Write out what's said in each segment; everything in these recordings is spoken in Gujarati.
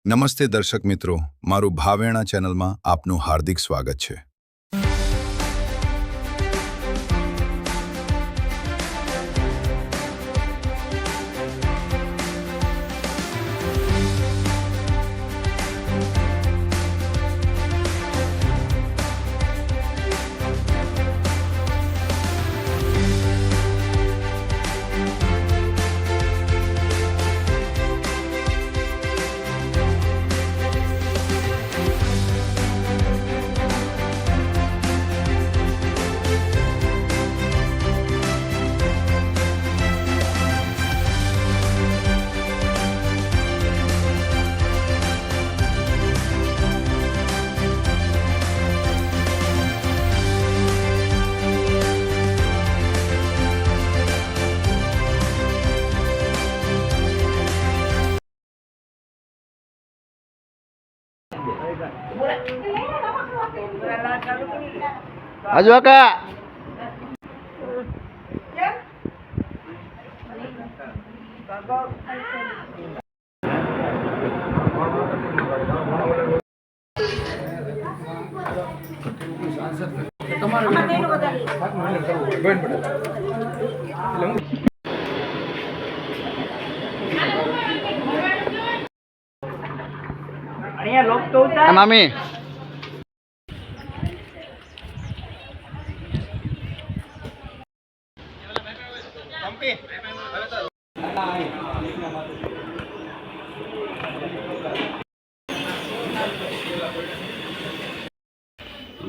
નમસ્તે દર્શક મિત્રો, મારું ભાવેણા ચેનલમાં આપનું હાર્દિક સ્વાગત છે। Haju Kak. Mami.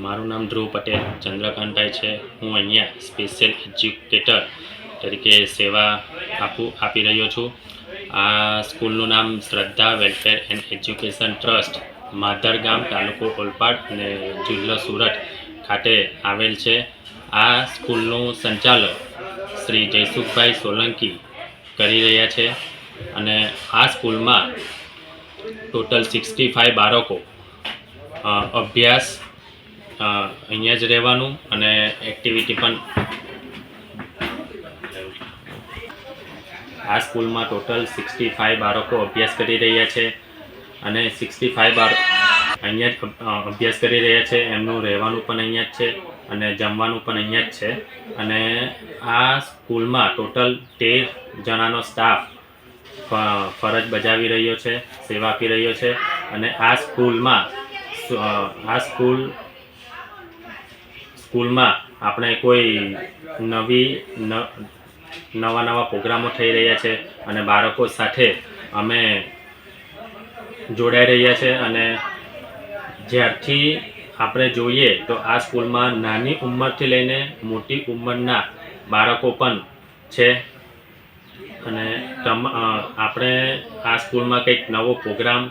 મારું નામ ધ્રુવ પટેલ ચંદ્રકાંતભાઈ છે। હું અહીંયા સ્પેશિયલ એજ્યુકેટર તરીકે સેવા આપી રહ્યો છું। આ સ્કૂલનું નામ શ્રદ્ધા વેલફેર એન્ડ એજ્યુકેશન ટ્રસ્ટ માધર ગામ તાલુકો ઓલપાડ અને જિલ્લો સુરત ખાતે આવેલ છે। આ સ્કૂલનું સંચાલક શ્રી જયસુખભાઈ સોલંકી કરી રહ્યા છે અને આ સ્કૂલમાં ટોટલ 65 બાળકો અભ્યાસ અહીંયા જ રહેવાનું અને એક્ટિવિટી પણ આ સ્કૂલમાં ટોટલ 65 બાળકો અભ્યાસ કરી રહ્યા છે અને 65 બાળકો અહીંયા જ અભ્યાસ કરી રહ્યા છે। એમનું રહેવાનું પણ અહીંયા જ છે અને જમવાનું પણ અહીંયા જ છે અને આ સ્કૂલમાં ટોટલ 13 જણાનો સ્ટાફ ફરજ બજાવી રહ્યો છે, સેવા આપી રહ્યો છે અને આ સ્કૂલમાં આપણે કોઈ નવા પ્રોગ્રામો થઈ રહ્યા છે અને બાળકો સાથે અમે જોડાઈ રહ્યા છે અને જ્યારથી આપણે જોઈએ તો આ સ્કૂલમાં નાની ઉંમરથી લઈને મોટી ઉંમરના બાળકો પણ છે અને આપણે આ સ્કૂલમાં કંઈક નવો પ્રોગ્રામ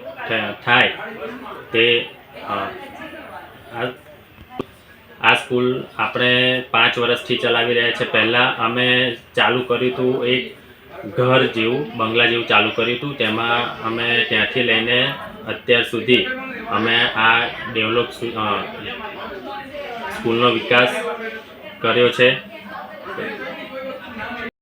થાય તે આ સ્કૂલ આપણે 5 વર્ષથી ચલાવી રહ્યા છે। પહેલાં અમે ચાલુ કર્યું હતું એક ઘર જેવું બંગલા જેવું ચાલુ કર્યું હતું, તેમાં અમે ત્યાંથી લઈને અત્યાર સુધી અમે આ સ્કૂલનો વિકાસ કર્યો છે।